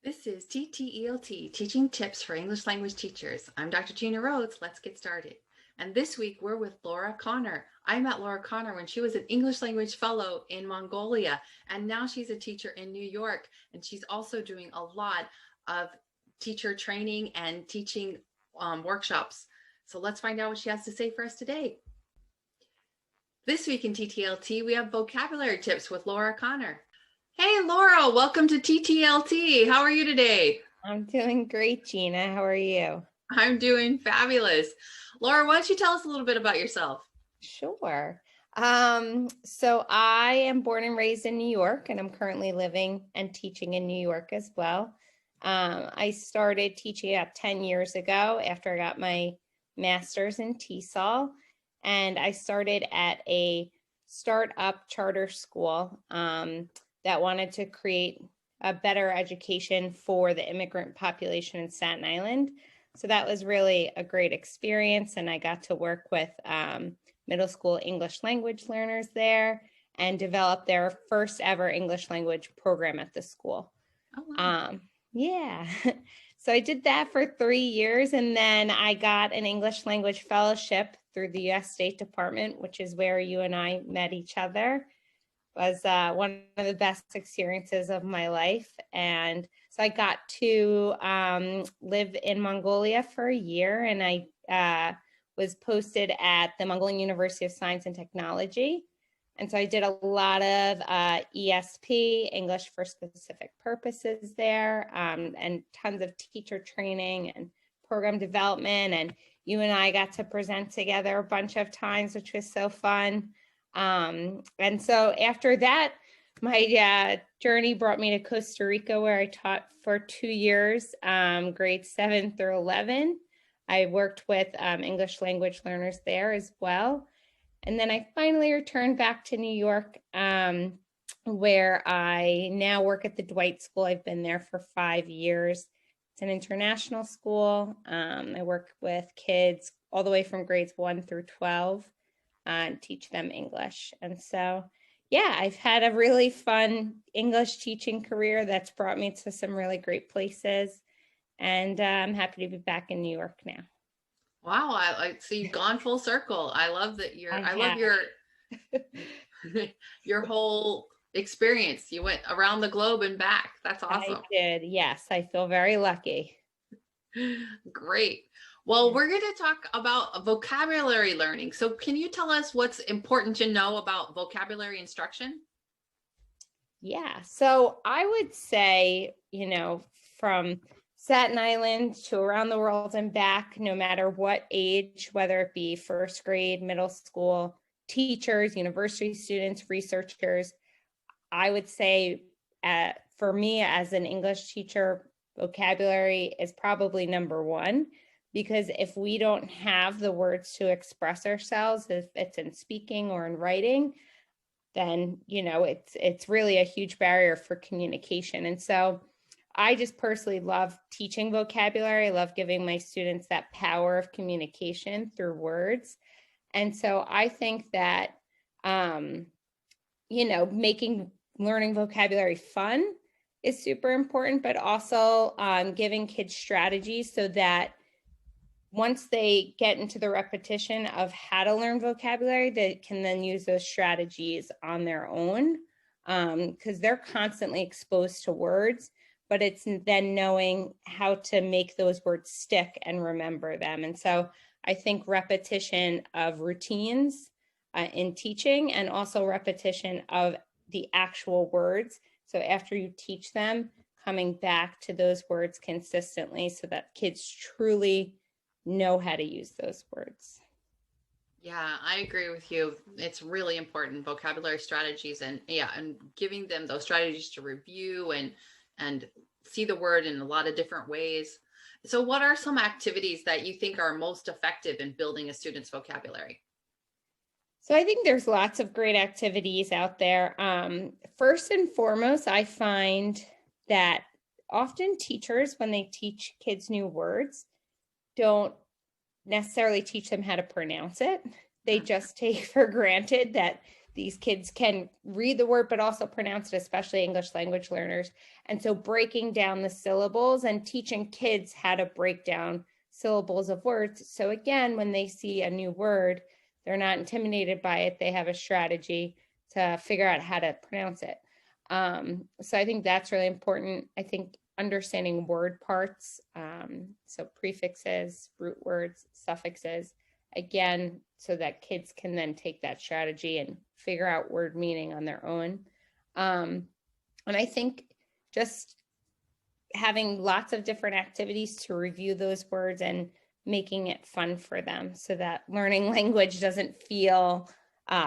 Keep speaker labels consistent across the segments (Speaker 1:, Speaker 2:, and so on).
Speaker 1: This is TTELT, Teaching Tips for English Language Teachers. I'm Dr. Gina Rhodes. Let's get started. And this week we're with Laura Connor. I met Laura Connor when she was an English language fellow in Mongolia, and now she's a teacher in New York. And she's also doing a lot of teacher training and teaching workshops. So let's find out what she has to say for us today. This week in TTLT, we have vocabulary tips with Laura Connor. Hey, Laura, welcome to TTLT. How are you today?
Speaker 2: I'm doing great, Gina. How are you?
Speaker 1: I'm doing fabulous. Laura, why don't you tell us a little bit about yourself?
Speaker 2: Sure. So I am born and raised in New York, and I'm currently living and teaching in New York as well. I started teaching about 10 years ago after I got my master's in TESOL, and I started at a startup charter school that wanted to create a better education for the immigrant population in Staten Island. So that was really a great experience, and I got to work with middle school English language learners there and develop their first ever English language program at the school.
Speaker 1: Oh, wow.
Speaker 2: Yeah. So I did that for 3 years, and then I got an English language fellowship through the U.S. State Department, which is where you and I met each other. It was one of the best experiences of my life. And so I got to live in Mongolia for a year, and I was posted at the Mongolian University of Science and Technology. And so I did a lot of ESP, English for Specific Purposes there, and tons of teacher training and program development. And you and I got to present together a bunch of times, which was so fun. And so after that, my journey brought me to Costa Rica, where I taught for 2 years, grades 7 through 11. I worked with English language learners there as well. And then I finally returned back to New York, where I now work at the Dwight School. I've been there for 5 years. It's an international school. I work with kids all the way from grades 1 through 12 and teach them English. And so, yeah, I've had a really fun English teaching career that's brought me to some really great places. And I'm happy to be back in New York now.
Speaker 1: Wow, I see you've gone full circle. I love that I love your your whole experience. You went around the globe and back. That's
Speaker 2: I
Speaker 1: awesome.
Speaker 2: did. Yes, I feel very lucky.
Speaker 1: Great. Well, we're going to talk about vocabulary learning. So, can you tell us what's important to know about vocabulary instruction?
Speaker 2: Yeah, so I would say, from Staten Island to around the world and back, no matter what age, whether it be first grade, middle school, teachers, university students, researchers, I would say for me as an English teacher, vocabulary is probably number one, because if we don't have the words to express ourselves, if it's in speaking or in writing, then it's really a huge barrier for communication. And so I just personally love teaching vocabulary. I love giving my students that power of communication through words. And so I think that making learning vocabulary fun is super important, but also giving kids strategies so that once they get into the repetition of how to learn vocabulary, they can then use those strategies on their own, because they're constantly exposed to words, but it's then knowing how to make those words stick and remember them. And so I think repetition of routines in teaching, and also repetition of the actual words. So after you teach them, coming back to those words consistently so that kids truly know how to use those words.
Speaker 1: Yeah, I agree with you. It's really important, vocabulary strategies, and giving them those strategies to review and see the word in a lot of different ways. So what are some activities that you think are most effective in building a student's vocabulary?
Speaker 2: So I think there's lots of great activities out there. First and foremost, I find that often teachers, when they teach kids new words, don't necessarily teach them how to pronounce it. They just take for granted that these kids can read the word, but also pronounce it, especially English language learners. And so breaking down the syllables and teaching kids how to break down syllables of words. So again, when they see a new word, they're not intimidated by it. They have a strategy to figure out how to pronounce it. So I think that's really important. I think understanding word parts, so prefixes, root words, suffixes, again, so that kids can then take that strategy and figure out word meaning on their own. And I think just having lots of different activities to review those words and making it fun for them so that learning language doesn't feel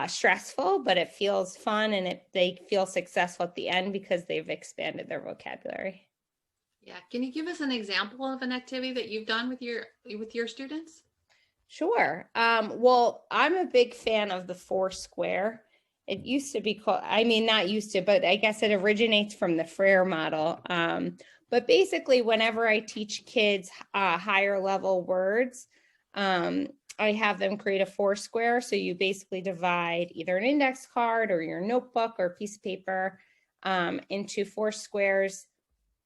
Speaker 2: stressful, but it feels fun and they feel successful at the end because they've expanded their vocabulary.
Speaker 1: Yeah. Can you give us an example of an activity that you've done with your students?
Speaker 2: Sure. Well, I'm a big fan of the four square. It used to be called, I mean, not used to, but I guess it originates from the Frere model. But basically, whenever I teach kids higher level words, I have them create a four square. So you basically divide either an index card or your notebook or piece of paper into four squares.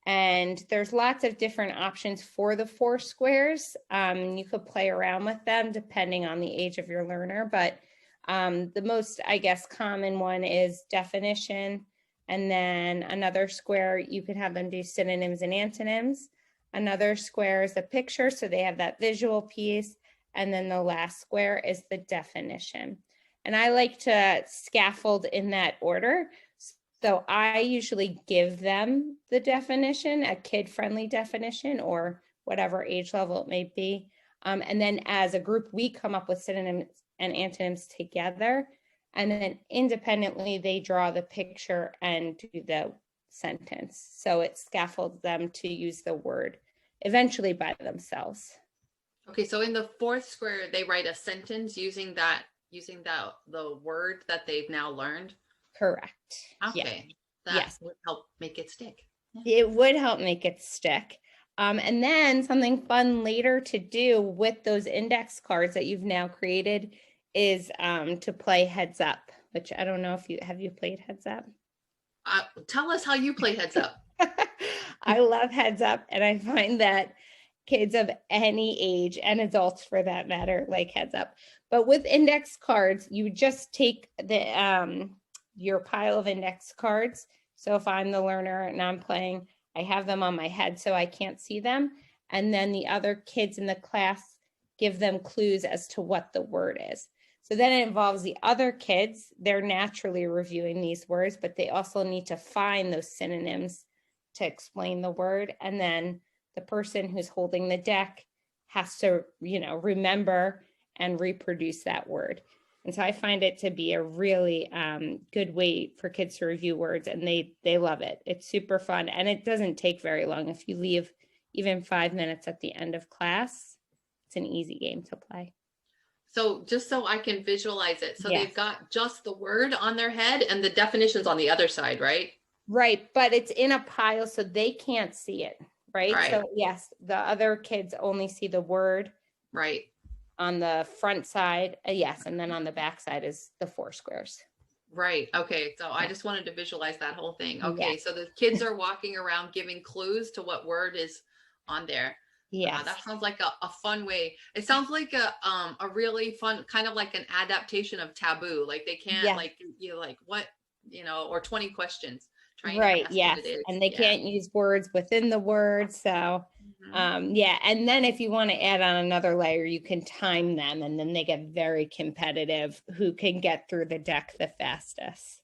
Speaker 2: And there's lots of different options for the four squares. You could play around with them depending on the age of your learner, but the most, I guess, common one is definition. And then another square, you could have them do synonyms and antonyms. Another square is a picture, so they have that visual piece. And then the last square is the definition. And I like to scaffold in that order. So I usually give them the definition, a kid-friendly definition, or whatever age level it may be. And then as a group, we come up with synonyms and antonyms together. And then independently, they draw the picture and do the sentence. So it scaffolds them to use the word eventually by themselves.
Speaker 1: Okay, so in the fourth square, they write a sentence using the word that they've now learned.
Speaker 2: Correct.
Speaker 1: Okay.
Speaker 2: Yeah.
Speaker 1: That
Speaker 2: Yes.
Speaker 1: would help make it stick.
Speaker 2: It would help make it stick. And then something fun later to do with those index cards that you've now created is to play heads up, which I don't know if have you played heads up?
Speaker 1: Tell us how you play heads up.
Speaker 2: I love heads up, and I find that kids of any age and adults for that matter like heads up. But with index cards, you just take the your pile of index cards. So if I'm the learner and I'm playing, I have them on my head so I can't see them. And then the other kids in the class give them clues as to what the word is. So then it involves the other kids. They're naturally reviewing these words, but they also need to find those synonyms to explain the word. And then the person who's holding the deck has to, remember and reproduce that word. And so I find it to be a really good way for kids to review words, and they love it. It's super fun, and it doesn't take very long. If you leave even 5 minutes at the end of class, it's an easy game to play.
Speaker 1: So just so I can visualize it. So
Speaker 2: Yes.
Speaker 1: They've got just the word on their head and the definition's on the other side, right?
Speaker 2: Right, but it's in a pile so they can't see it, right?
Speaker 1: Right.
Speaker 2: So yes, the other kids only see the word.
Speaker 1: Right.
Speaker 2: On the front side, yes, and then on the back side is the four squares.
Speaker 1: Right. Okay. So I just wanted to visualize that whole thing. Okay.
Speaker 2: Yeah.
Speaker 1: So the kids are walking around giving clues to what word is on there.
Speaker 2: Yeah.
Speaker 1: That sounds like a fun way. It sounds like a really fun, kind of like an adaptation of Taboo. Like they can't what, or 20 questions.
Speaker 2: Right. Yes. And they can't use words within the word. So yeah. And then if you want to add on another layer, you can time them, and then they get very competitive who can get through the deck the fastest.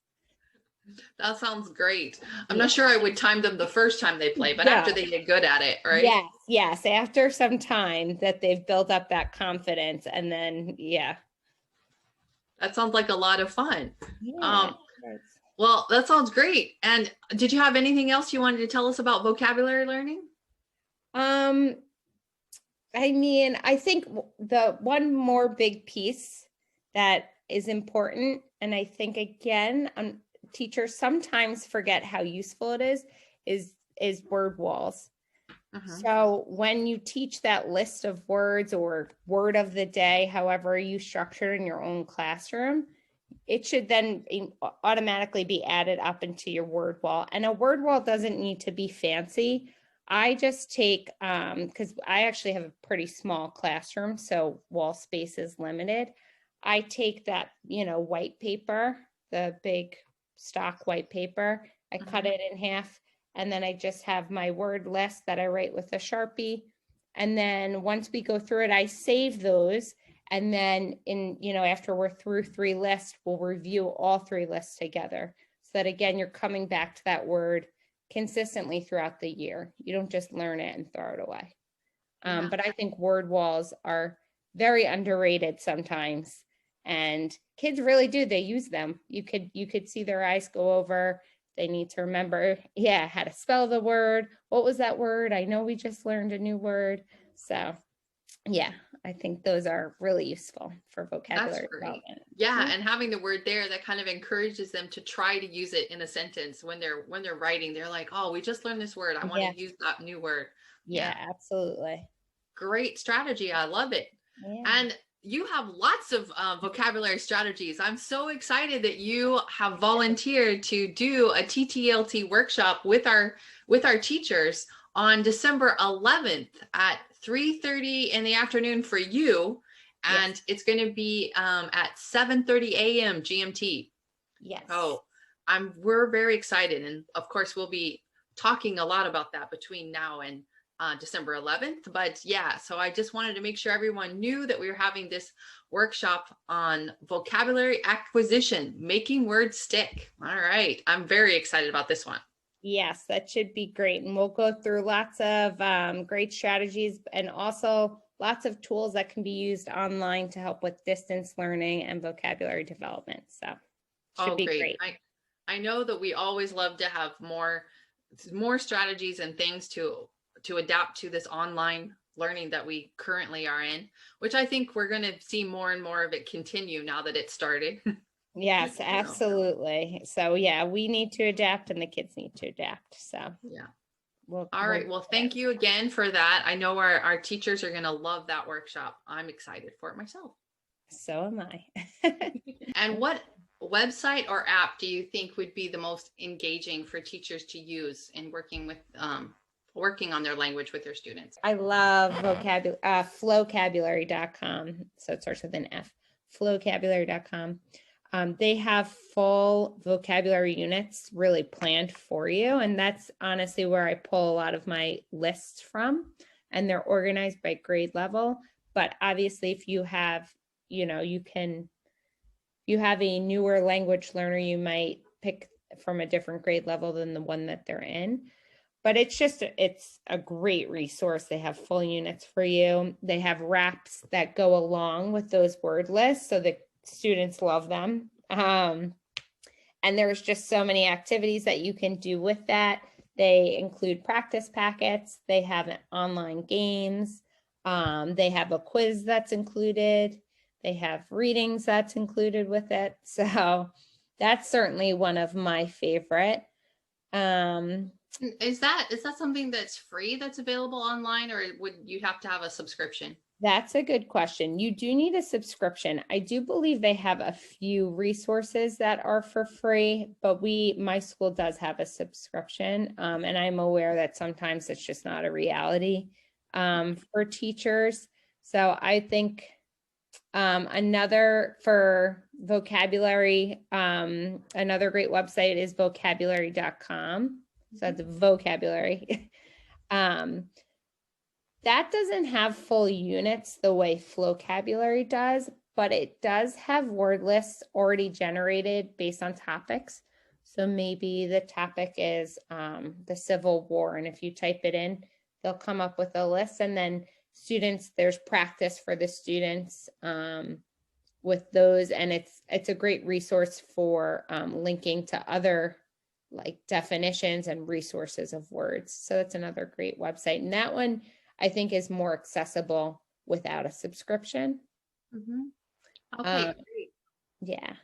Speaker 1: That sounds great. I'm not sure I would time them the first time they play, but after they get good at it, right?
Speaker 2: Yes. Yes. After some time that they've built up that confidence, and then, yeah.
Speaker 1: That sounds like a lot of fun.
Speaker 2: Yeah.
Speaker 1: Well, that sounds great. And did you have anything else you wanted to tell us about vocabulary learning?
Speaker 2: I mean, I think the one more big piece that is important, and I think again, teachers sometimes forget how useful it is word walls. So when you teach that list of words or word of the day, however you structure it in your own classroom, it should then automatically be added up into your word wall. And a word wall doesn't need to be fancy. I just take, because I actually have a pretty small classroom, so wall space is limited. I take that, white paper, the big stock white paper, I cut it in half, and then I just have my word list that I write with a Sharpie. And then once we go through it, I save those. And then after we're through 3 lists, we'll review all 3 lists together. So that again, you're coming back to that word consistently throughout the year. You don't just learn it and throw it away. But I think word walls are very underrated sometimes. And kids really do, they use them. You could see their eyes go over. They need to remember, how to spell the word. What was that word? I know we just learned a new word. So yeah, I think those are really useful for vocabulary development.
Speaker 1: Yeah, and having the word there, that kind of encourages them to try to use it in a sentence when they're writing. They're like, oh, we just learned this word. I want to use that new word.
Speaker 2: Yeah, absolutely.
Speaker 1: Great strategy. I love it.
Speaker 2: Yeah.
Speaker 1: And you have lots of vocabulary strategies. I'm so excited that you have volunteered to do a TTELT workshop with our teachers on December 11th at 3:30 in the afternoon for you. And it's going to be at 7:30 a.m. GMT.
Speaker 2: Yes.
Speaker 1: Oh, we're very excited. And of course, we'll be talking a lot about that between now and December 11th. But yeah, so I just wanted to make sure everyone knew that we were having this workshop on vocabulary acquisition, making words stick. All right. I'm very excited about this one.
Speaker 2: Yes, that should be great. And we'll go through lots of great strategies and also lots of tools that can be used online to help with distance learning and vocabulary development. So should be great.
Speaker 1: I know that we always love to have more strategies and things to adapt to this online learning that we currently are in, which I think we're going to see more and more of it continue now that it started.
Speaker 2: Yes, absolutely. So yeah, we need to adapt and the kids need to adapt. So
Speaker 1: yeah. All right. Well, thank you again for that. I know our teachers are going to love that workshop. I'm excited for it myself.
Speaker 2: So am I.
Speaker 1: And what website or app do you think would be the most engaging for teachers to use in working on their language with their students?
Speaker 2: I love flowcabulary.com. So it starts with an F, flowcabulary.com. They have full vocabulary units really planned for you. And that's honestly where I pull a lot of my lists from, and they're organized by grade level. But obviously if you have, you have a newer language learner, you might pick from a different grade level than the one that they're in. But it's a great resource. They have full units for you. They have wraps that go along with those word lists, so the students love them. And there's just so many activities that you can do with that. They include practice packets. They have online games. They have a quiz that's included. They have readings that's included with it. So that's certainly one of my favorite.
Speaker 1: Is that something that's free that's available online, or would you have to have a subscription?
Speaker 2: That's a good question. You do need a subscription. I do believe they have a few resources that are for free, but my school does have a subscription. And I'm aware that sometimes it's just not a reality for teachers. So I think another for vocabulary, another great website is vocabulary.com. So that's vocabulary. That doesn't have full units the way Flowcabulary does, but it does have word lists already generated based on topics. So maybe the topic is the Civil War, and if you type it in, they'll come up with a list, and then there's practice for the students with those, and it's a great resource for linking to other like definitions and resources of words. So that's another great website, and that one I think is more accessible without a subscription.
Speaker 1: Okay, great.
Speaker 2: Yeah.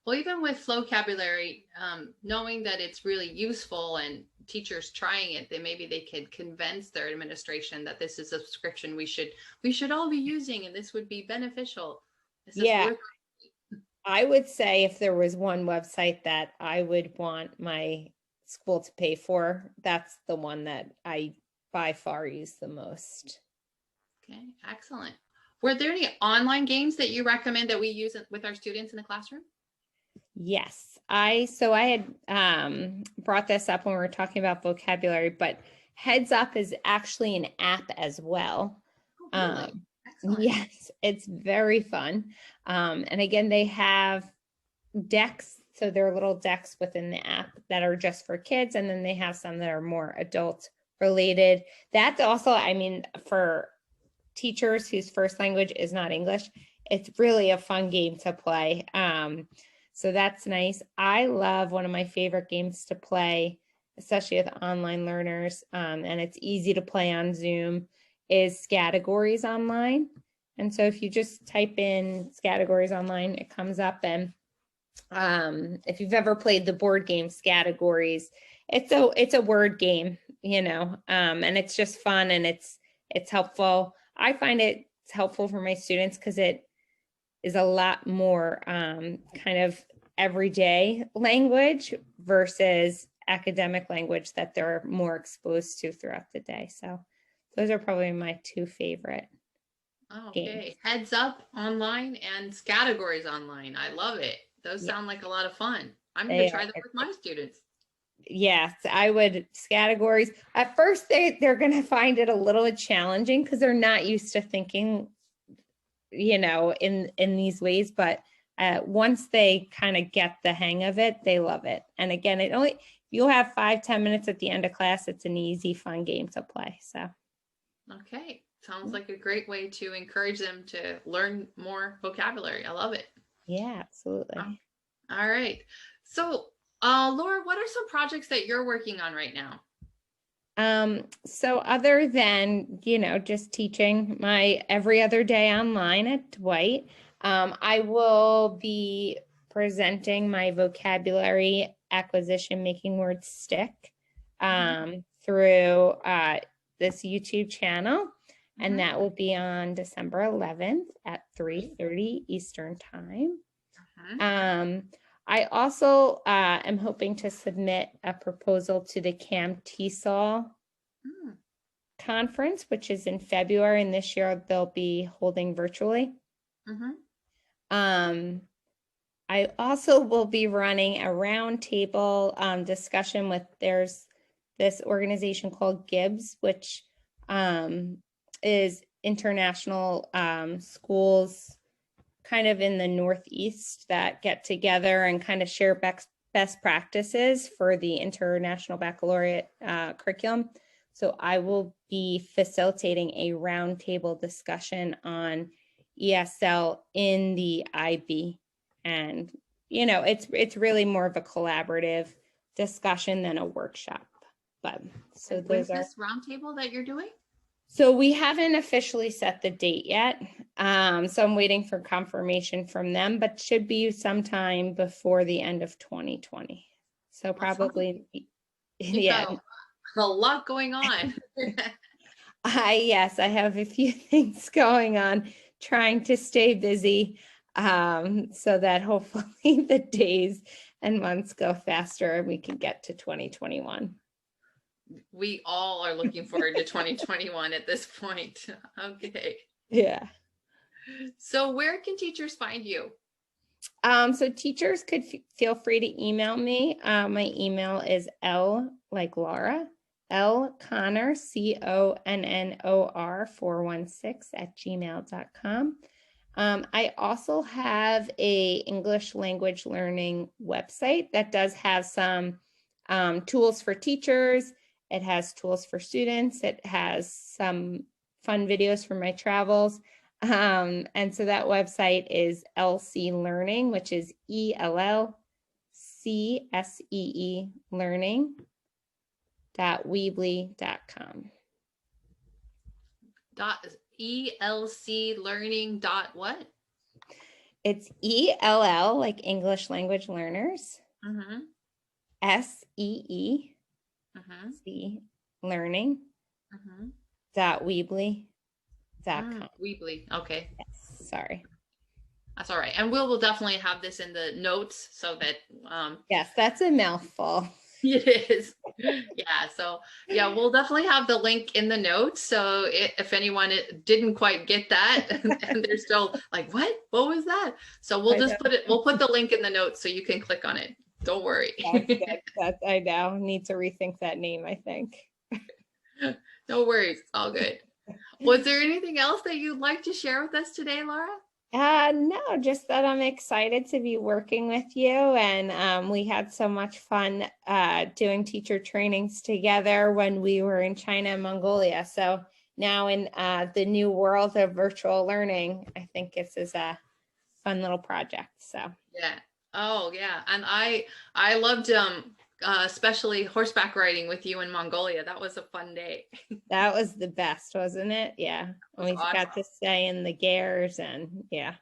Speaker 1: Well, even with Flowcabulary, knowing that it's really useful and teachers trying it, then maybe they could convince their administration that this is a subscription we should all be using, and this would be beneficial.
Speaker 2: I would say if there was one website that I would want my school to pay for, that's the one that I by far use the most.
Speaker 1: Okay, excellent. Were there any online games that you recommend that we use with our students in the classroom?
Speaker 2: Yes, I had brought this up when we were talking about vocabulary, but Heads Up is actually an app as well.
Speaker 1: Oh, really?
Speaker 2: Um,
Speaker 1: Excellent.
Speaker 2: yes, it's very fun. And again, they have decks, so there are little decks within the app that are just for kids, and then they have some that are more adult related. That's also, I mean, for teachers whose first language is not English, it's really a fun game to play. So that's nice. I love one of my favorite games to play, especially with online learners, and it's easy to play on Zoom, is Categories Online. And so if you just type in Categories Online, it comes up. And if you've ever played the board game Categories, it's a word game, and it's just fun, and it's helpful. I find it's helpful for my students because it is a lot more kind of everyday language versus academic language that they're more exposed to throughout the day. So those are probably my two favorite games.
Speaker 1: Okay, Heads Up online and Categories online. I love it. Those
Speaker 2: Yeah,
Speaker 1: sound like a lot of fun. I'm going to
Speaker 2: they
Speaker 1: try
Speaker 2: are.
Speaker 1: that with my students.
Speaker 2: Yes, I would. Categories at first they're going to find it a little challenging because they're not used to thinking, in these ways, but once they kind of get the hang of it, they love it. And again, you'll have 5-10 minutes at the end of class. It's an easy, fun game to play. So
Speaker 1: Okay, sounds like a great way to encourage them to learn more vocabulary. I love it.
Speaker 2: yeah,
Speaker 1: Oh,
Speaker 2: absolutely.
Speaker 1: all right. So, Laura, what are some projects that you're working on right now?
Speaker 2: So other than, just teaching my every other day online at Dwight, I will be presenting my vocabulary acquisition, making words stick, through this YouTube channel. And
Speaker 1: Mm-hmm.
Speaker 2: that will be on December 11th at 3:30 Eastern Time.
Speaker 1: Mm-hmm.
Speaker 2: Um, I also am hoping to submit a proposal to the CAM TESOL
Speaker 1: Mm-hmm.
Speaker 2: conference, which is in February, and this year they'll be holding virtually.
Speaker 1: Mm-hmm.
Speaker 2: Um, I also will be running a roundtable discussion there's this organization called Gibbs, which is international schools kind of in the Northeast that get together and kind of share best practices for the International Baccalaureate curriculum. So I will be facilitating a roundtable discussion on ESL in the IB. And, it's really more of a collaborative discussion than a workshop. But so
Speaker 1: And
Speaker 2: those
Speaker 1: when's
Speaker 2: are.
Speaker 1: this roundtable that you're doing?
Speaker 2: So we haven't officially set the date yet. So I'm waiting for confirmation from them, but should be sometime before the end of 2020. So
Speaker 1: Well, sounds like
Speaker 2: probably,
Speaker 1: you've
Speaker 2: yeah.
Speaker 1: got a lot going on.
Speaker 2: Yes, I have a few things going on, trying to stay busy, so that hopefully the days and months go faster and we can get to 2021.
Speaker 1: We all are looking forward to 2021 at this point. Okay.
Speaker 2: Yeah.
Speaker 1: So, where can teachers find you?
Speaker 2: So teachers could feel free to email me. My email is L like Laura, L Connor, CONNOR 416 @gmail.com. I also have a English language learning website that does have some tools for teachers. It has tools for students. It has some fun videos from my travels. And so that website is LC Learning, which is ELLCSEE learning.weebly.com.
Speaker 1: ELC learning dot what?
Speaker 2: It's ELL, like English language learners,
Speaker 1: Mm-hmm.
Speaker 2: SEEC
Speaker 1: Mm-hmm.
Speaker 2: learning
Speaker 1: Mm-hmm.
Speaker 2: dot weebly.com.
Speaker 1: Weebly. Okay.
Speaker 2: Yes, sorry.
Speaker 1: That's all right. And we'll definitely have this in the notes so that
Speaker 2: Yes, that's a mouthful.
Speaker 1: it is. Yeah. So yeah, we'll definitely have the link in the notes. So if anyone didn't quite get that and they're still like, what was that? So we'll just we'll put the link in the notes so you can click on it. Don't worry.
Speaker 2: That's I now need to rethink that name, I think.
Speaker 1: No worries. It's all good. Was there anything else that you'd like to share with us today, Laura?
Speaker 2: No, just that I'm excited to be working with you. And we had so much fun doing teacher trainings together when we were in China and Mongolia. So now in the new world of virtual learning, I think this is a fun little project. So
Speaker 1: yeah. Oh yeah. And I loved especially horseback riding with you in Mongolia. That was a fun day.
Speaker 2: that was the best, wasn't it? Yeah. And we
Speaker 1: Awesome.
Speaker 2: got to stay in the gears and yeah.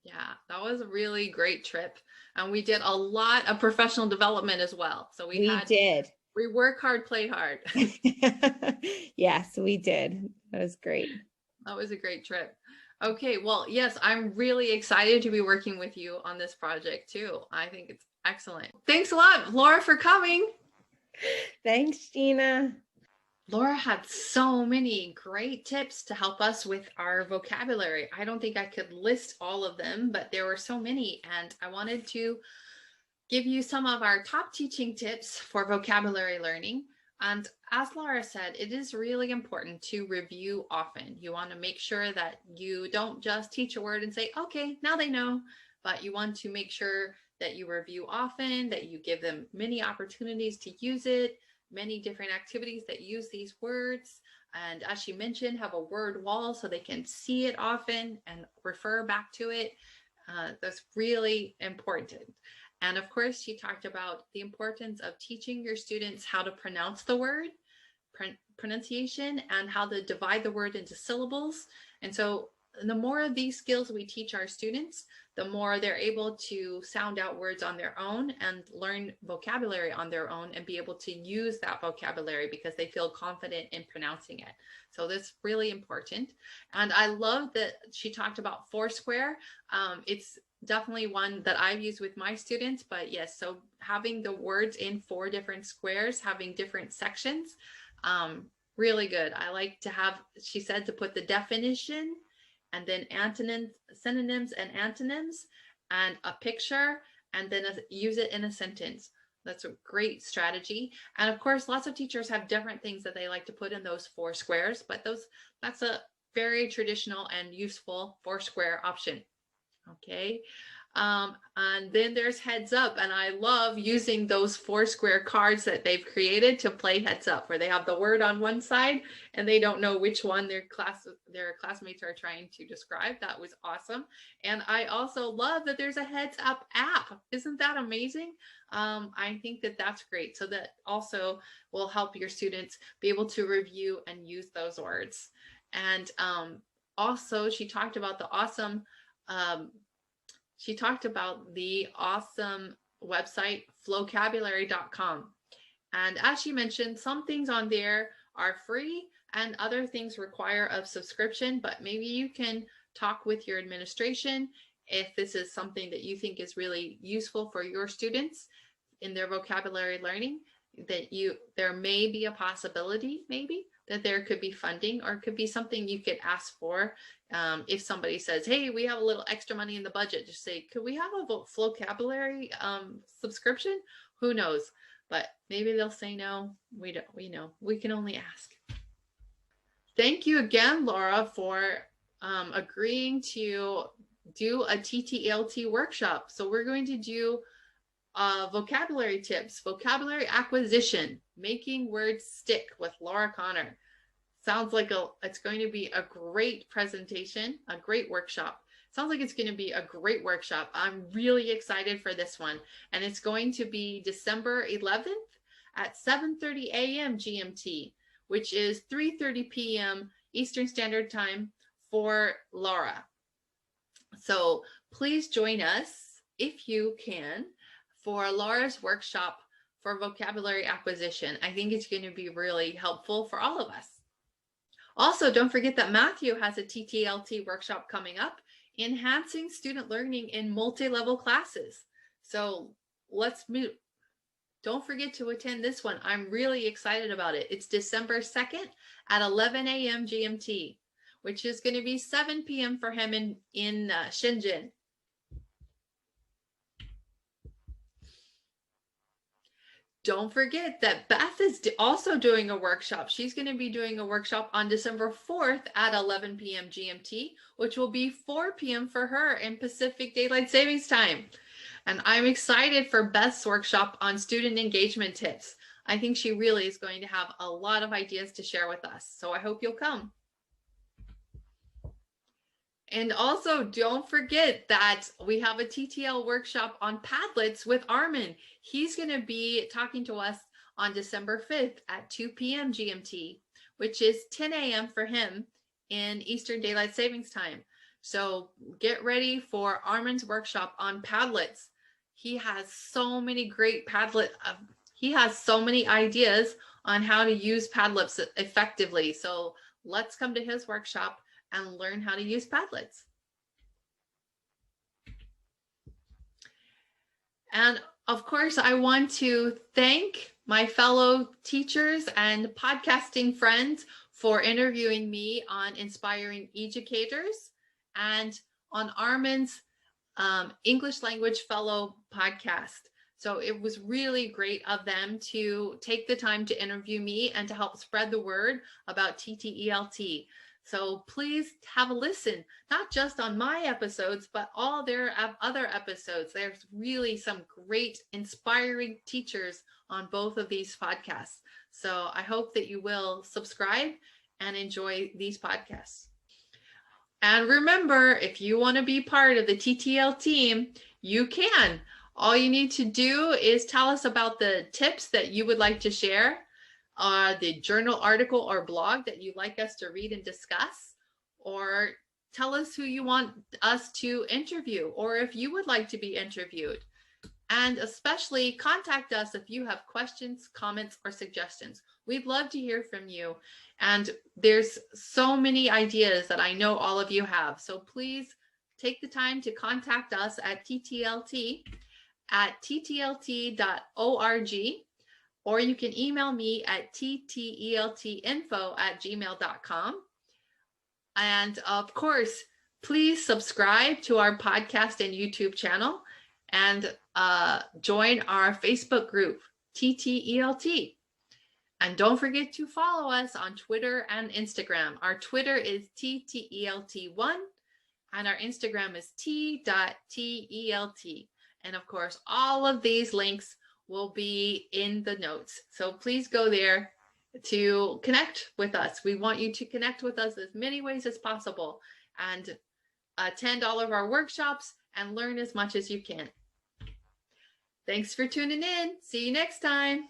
Speaker 1: Yeah, that was a really great trip. And we did a lot of professional development as well. So we
Speaker 2: did.
Speaker 1: We work hard, play hard.
Speaker 2: Yes, we did. That was great.
Speaker 1: That was a great trip. Okay, well, yes, I'm really excited to be working with you on this project too. I think it's excellent. Thanks a lot, Laura, for coming.
Speaker 2: Thanks, Gina.
Speaker 1: Laura had so many great tips to help us with our vocabulary. I don't think I could list all of them, but there were so many, and I wanted to give you some of our top teaching tips for vocabulary learning. And as Laura said, it is really important to review often. You want to make sure that you don't just teach a word and say, okay, now they know, but you want to make sure that you review often, that you give them many opportunities to use it, many different activities that use these words. And as she mentioned, have a word wall so they can see it often and refer back to it. That's really important. And of course, she talked about the importance of teaching your students how to pronounce the word, pronunciation, and how to divide the word into syllables. And so the more of these skills we teach our students, the more they're able to sound out words on their own and learn vocabulary on their own and be able to use that vocabulary because they feel confident in pronouncing it. So that's really important. And I love that she talked about Foursquare. It's definitely one that I've used with my students, but yes, so having the words in 4 different squares, having different sections, really good. I like to have, she said, to put the definition and then antonyms, synonyms and antonyms and a picture, and then use it in a sentence. That's a great strategy. And of course, lots of teachers have different things that they like to put in those 4 squares, but that's a very traditional and useful 4 square option. Okay. And then there's heads up, and I love using those 4 square cards that they've created to play heads up, where they have the word on one side and they don't know which one their classmates are trying to describe. That was awesome. And I also love that there's a heads up app. Isn't that amazing? I think that that's great. So that also will help your students be able to review and use those words. And also she talked about the awesome website flocabulary.com. And as she mentioned, some things on there are free and other things require a subscription, but maybe you can talk with your administration if this is something that you think is really useful for your students in their vocabulary learning, that there may be a possibility maybe that there could be funding, or it could be something you could ask for. If somebody says, hey, we have a little extra money in the budget, just say, could we have a vocabulary subscription? Who knows? But maybe they'll say no. We know. We can only ask. Thank you again, Laura, for agreeing to do a TTELT workshop. So we're going to do vocabulary tips, vocabulary acquisition, making words stick with Laura Connor. Sounds like it's going to be a great presentation, a great workshop. Sounds like it's going to be a great workshop. I'm really excited for this one. And it's going to be December 11th at 7:30 a.m. GMT, which is 3:30 p.m. Eastern Standard Time for Laura. So please join us if you can for Laura's workshop for vocabulary acquisition. I think it's going to be really helpful for all of us. Also, don't forget that Matthew has a TTLT workshop coming up. enhancing student learning in multi-level classes. So let's move. Don't forget to attend this one. I'm really excited about it. It's December 2nd at 11 a.m. GMT, which is going to be 7 p.m. for him in Shenzhen. Don't forget that Beth is also doing a workshop. She's going to be doing a workshop on December 4th at 11 p.m. GMT, which will be 4 p.m. for her in Pacific Daylight Savings Time. And I'm excited for Beth's workshop on student engagement tips. I think she really is going to have a lot of ideas to share with us. So I hope you'll come. And also, don't forget that we have a TTL workshop on Padlets with Armin. He's going to be talking to us on December 5th at 2 p.m. GMT, which is 10 a.m. for him in Eastern Daylight Savings Time. So get ready for Armin's workshop on Padlets. He has so many great Padlet. He has so many ideas on how to use Padlets effectively. So let's come to his workshop and learn how to use Padlets. And of course, I want to thank my fellow teachers and podcasting friends for interviewing me on Inspiring Educators and on Armin's English Language Fellow podcast. So it was really great of them to take the time to interview me and to help spread the word about TTELT. So please have a listen, not just on my episodes, but all their other episodes. There's really some great inspiring teachers on both of these podcasts. So I hope that you will subscribe and enjoy these podcasts. And remember, if you want to be part of the TTL team, you can. All you need to do is tell us about the tips that you would like to share, the journal article or blog that you'd like us to read and discuss, or tell us who you want us to interview, or if you would like to be interviewed. And especially contact us if you have questions, comments, or suggestions. We'd love to hear from you. And there's so many ideas that I know all of you have. So please take the time to contact us at TTLT at ttlt.org, or you can email me at tteltinfo@gmail.com. And of course, please subscribe to our podcast and YouTube channel and join our Facebook group, TTELT. And don't forget to follow us on Twitter and Instagram. Our Twitter is TTELT1 and our Instagram is t.telt. And of course, all of these links will be in the notes. So please go there to connect with us. We want you to connect with us as many ways as possible and attend all of our workshops and learn as much as you can. Thanks for tuning in. See you next time.